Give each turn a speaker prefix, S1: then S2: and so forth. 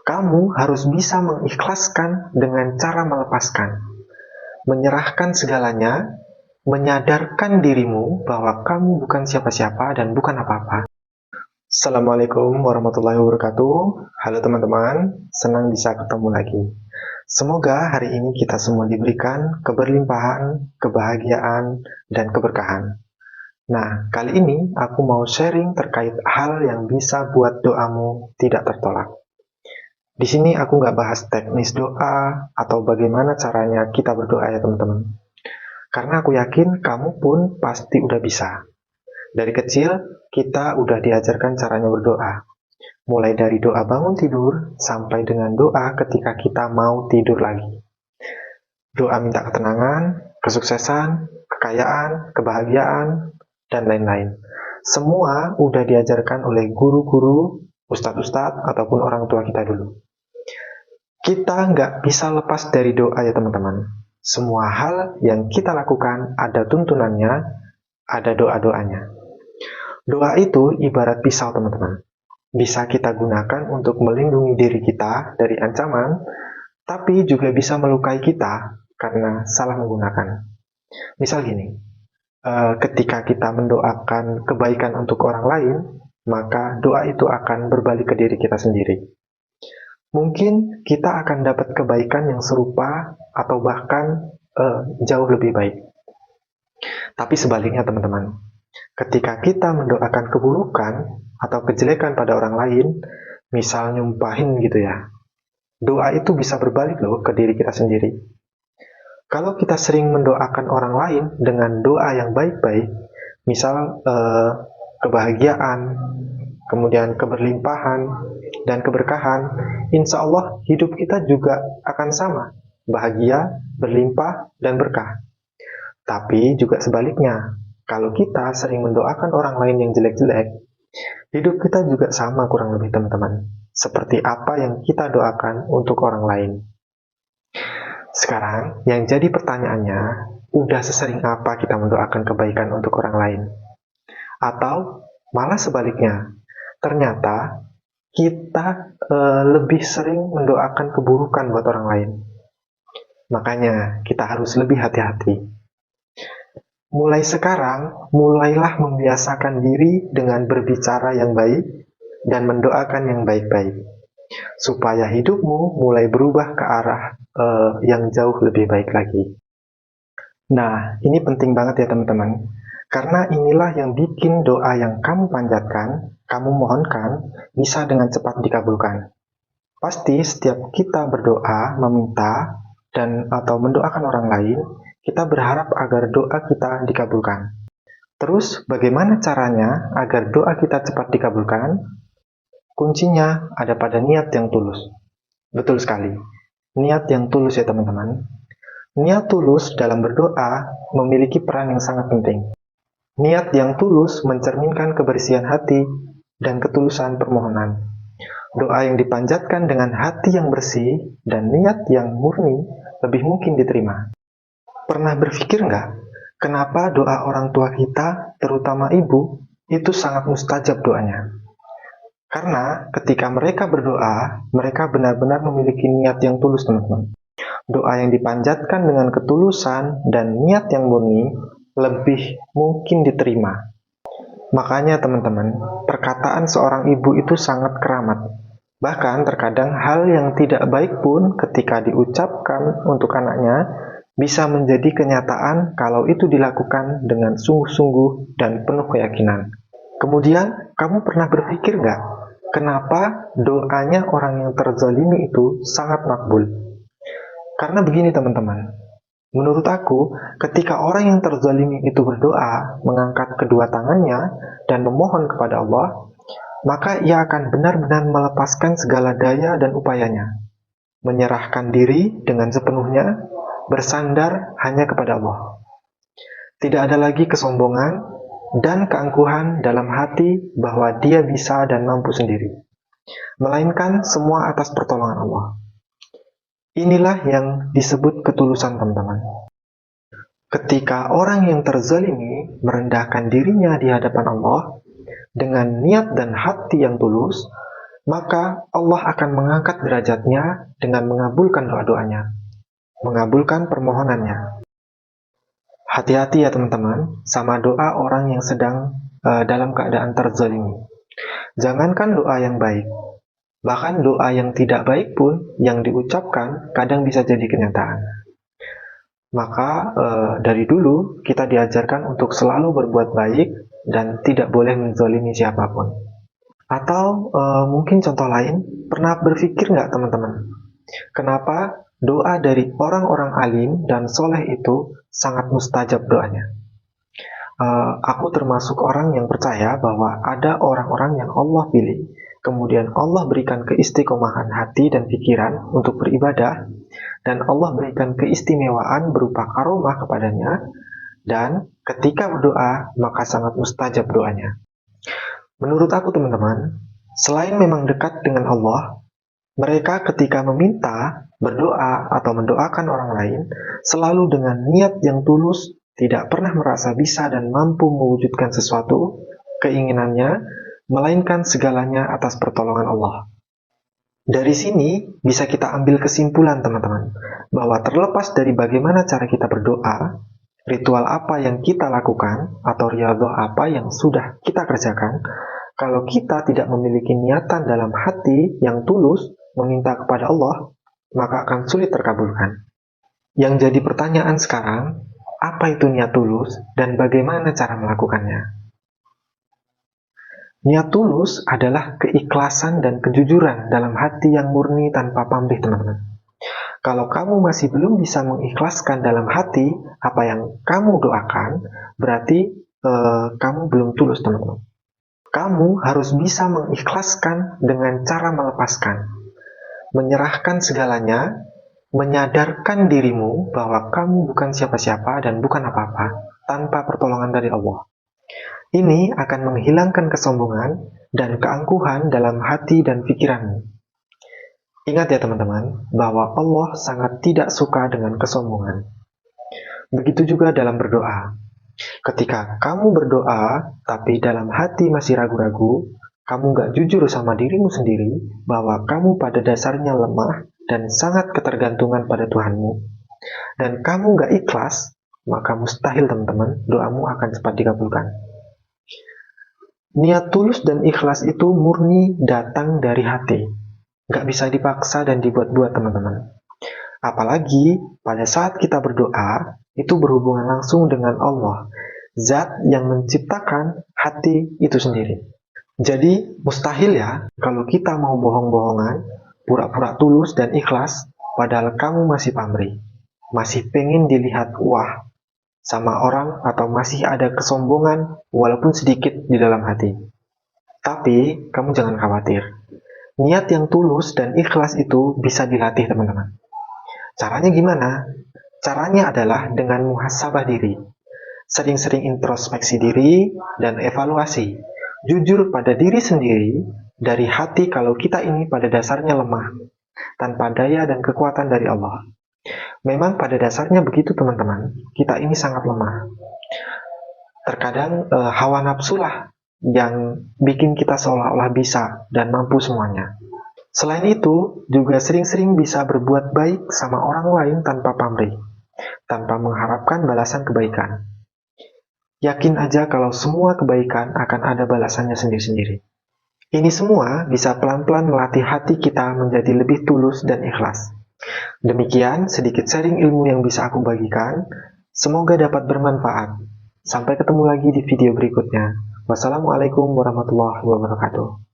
S1: Kamu harus bisa mengikhlaskan dengan cara melepaskan, menyerahkan segalanya, menyadarkan dirimu bahwa kamu bukan siapa-siapa dan bukan apa-apa. Assalamualaikum warahmatullahi wabarakatuh. Halo teman-teman, senang bisa ketemu lagi. Semoga hari ini kita semua diberikan keberlimpahan, kebahagiaan, dan keberkahan. Nah, kali ini aku mau sharing terkait hal yang bisa buat doamu tidak tertolak. Di sini aku nggak bahas teknis doa atau bagaimana caranya kita berdoa ya teman-teman. Karena aku yakin kamu pun pasti udah bisa. Dari kecil, kita udah diajarkan caranya berdoa. Mulai dari doa bangun tidur, sampai dengan doa ketika kita mau tidur lagi. Doa minta ketenangan, kesuksesan, kekayaan, kebahagiaan, dan lain-lain. Semua udah diajarkan oleh guru-guru, ustadz-ustadz, ataupun orang tua kita dulu. Kita nggak bisa lepas dari doa ya teman-teman. Semua hal yang kita lakukan ada tuntunannya, ada doa-doanya. Doa itu ibarat pisau teman-teman. Bisa kita gunakan untuk melindungi diri kita dari ancaman, tapi juga bisa melukai kita karena salah menggunakan. Misal gini, ketika kita mendoakan kebaikan untuk orang lain, maka doa itu akan berbalik ke diri kita sendiri. Mungkin kita akan dapat kebaikan yang serupa atau bahkan jauh lebih baik. Tapi sebaliknya teman-teman, ketika kita mendoakan keburukan atau kejelekan pada orang lain, misal nyumpahin gitu ya, doa itu bisa berbalik loh ke diri kita sendiri. Kalau kita sering mendoakan orang lain dengan doa yang baik-baik, misal kebahagiaan, kemudian keberlimpahan, dan keberkahan, insya Allah hidup kita juga akan sama, bahagia, berlimpah, dan berkah. Tapi juga sebaliknya, kalau kita sering mendoakan orang lain yang jelek-jelek, hidup kita juga sama kurang lebih teman-teman, seperti apa yang kita doakan untuk orang lain. Sekarang, yang jadi pertanyaannya, udah sesering apa kita mendoakan kebaikan untuk orang lain? Atau malah sebaliknya, ternyata kita lebih sering mendoakan keburukan buat orang lain. Makanya kita harus lebih hati-hati. Mulai sekarang, mulailah membiasakan diri dengan berbicara yang baik dan mendoakan yang baik-baik. Supaya hidupmu mulai berubah ke arah yang jauh lebih baik lagi. Nah, ini penting banget ya teman-teman. Karena inilah yang bikin doa yang kamu panjatkan, kamu mohonkan, bisa dengan cepat dikabulkan. Pasti setiap kita berdoa, meminta, dan atau mendoakan orang lain, kita berharap agar doa kita dikabulkan. Terus, bagaimana caranya agar doa kita cepat dikabulkan? Kuncinya ada pada niat yang tulus. Betul sekali. Niat yang tulus ya teman-teman. Niat tulus dalam berdoa memiliki peran yang sangat penting. Niat yang tulus mencerminkan kebersihan hati dan ketulusan permohonan. Doa yang dipanjatkan dengan hati yang bersih dan niat yang murni lebih mungkin diterima. Pernah berpikir nggak, kenapa doa orang tua kita, terutama ibu, itu sangat mustajab doanya? Karena ketika mereka berdoa, mereka benar-benar memiliki niat yang tulus teman-teman. Doa yang dipanjatkan dengan ketulusan dan niat yang murni lebih mungkin diterima. Makanya teman-teman, perkataan seorang ibu itu sangat keramat. Bahkan terkadang hal yang tidak baik pun ketika diucapkan untuk anaknya bisa menjadi kenyataan kalau itu dilakukan dengan sungguh-sungguh dan penuh keyakinan. Kemudian, kamu pernah berpikir nggak, kenapa doanya orang yang terzalimi itu sangat makbul? Karena begini teman-teman, menurut aku, ketika orang yang terzalimi itu berdoa, mengangkat kedua tangannya, dan memohon kepada Allah, maka ia akan benar-benar melepaskan segala daya dan upayanya, menyerahkan diri dengan sepenuhnya, bersandar hanya kepada Allah. Tidak ada lagi kesombongan dan keangkuhan dalam hati bahwa dia bisa dan mampu sendiri, melainkan semua atas pertolongan Allah. Inilah yang disebut ketulusan teman-teman. Ketika orang yang terzalimi merendahkan dirinya di hadapan Allah dengan niat dan hati yang tulus, maka Allah akan mengangkat derajatnya dengan mengabulkan doa-doanya, mengabulkan permohonannya. Hati-hati ya teman-teman, sama doa orang yang sedang dalam keadaan terzalimi. Jangankan doa yang baik, bahkan doa yang tidak baik pun yang diucapkan kadang bisa jadi kenyataan. Maka dari dulu kita diajarkan untuk selalu berbuat baik dan tidak boleh menzalimi siapapun. Atau mungkin contoh lain, pernah berpikir nggak teman-teman, kenapa doa dari orang-orang alim dan soleh itu sangat mustajab doanya? Aku termasuk orang yang percaya bahwa ada orang-orang yang Allah pilih, kemudian Allah berikan keistiqomahan hati dan pikiran untuk beribadah, dan Allah berikan keistimewaan berupa karomah kepadanya, dan ketika berdoa maka sangat mustajab doanya. Menurut aku teman-teman, selain memang dekat dengan Allah, mereka ketika meminta, berdoa, atau mendoakan orang lain, selalu dengan niat yang tulus, tidak pernah merasa bisa dan mampu mewujudkan sesuatu, keinginannya, melainkan segalanya atas pertolongan Allah. Dari sini bisa kita ambil kesimpulan teman-teman, bahwa terlepas dari bagaimana cara kita berdoa, ritual apa yang kita lakukan, atau riyadhah apa yang sudah kita kerjakan, kalau kita tidak memiliki niatan dalam hati yang tulus meminta kepada Allah, maka akan sulit terkabulkan. Yang jadi pertanyaan sekarang, apa itu niat tulus dan bagaimana cara melakukannya? Niat tulus adalah keikhlasan dan kejujuran dalam hati yang murni tanpa pamrih, teman-teman. Kalau kamu masih belum bisa mengikhlaskan dalam hati apa yang kamu doakan, berarti kamu belum tulus, teman-teman. Kamu harus bisa mengikhlaskan dengan cara melepaskan, menyerahkan segalanya, menyadarkan dirimu bahwa kamu bukan siapa-siapa dan bukan apa-apa tanpa pertolongan dari Allah. Ini akan menghilangkan kesombongan dan keangkuhan dalam hati dan pikiranmu. Ingat ya teman-teman, bahwa Allah sangat tidak suka dengan kesombongan. Begitu juga dalam berdoa. Ketika kamu berdoa, tapi dalam hati masih ragu-ragu, kamu gak jujur sama dirimu sendiri bahwa kamu pada dasarnya lemah dan sangat ketergantungan pada Tuhanmu, dan kamu gak ikhlas, maka mustahil teman-teman, doamu akan cepat dikabulkan. Niat tulus dan ikhlas itu murni datang dari hati, gak bisa dipaksa dan dibuat-buat teman-teman. Apalagi pada saat kita berdoa, itu berhubungan langsung dengan Allah, zat yang menciptakan hati itu sendiri. Jadi mustahil ya kalau kita mau bohong-bohongan, pura-pura tulus dan ikhlas, padahal kamu masih pamrih, masih pengen dilihat wah sama orang, atau masih ada kesombongan walaupun sedikit di dalam hati. Tapi kamu jangan khawatir, niat yang tulus dan ikhlas itu bisa dilatih teman-teman. Caranya gimana? Caranya adalah dengan muhasabah diri, sering-sering introspeksi diri dan evaluasi. Jujur pada diri sendiri, dari hati kalau kita ini pada dasarnya lemah, tanpa daya dan kekuatan dari Allah. Memang pada dasarnya begitu teman-teman, kita ini sangat lemah. Terkadang hawa nafsu lah yang bikin kita seolah-olah bisa dan mampu semuanya. Selain itu, juga sering-sering bisa berbuat baik sama orang lain tanpa pamrih, tanpa mengharapkan balasan kebaikan. Yakin aja kalau semua kebaikan akan ada balasannya sendiri-sendiri. Ini semua bisa pelan-pelan melatih hati kita menjadi lebih tulus dan ikhlas. Demikian sedikit sharing ilmu yang bisa aku bagikan. Semoga dapat bermanfaat. Sampai ketemu lagi di video berikutnya. Wassalamualaikum warahmatullahi wabarakatuh.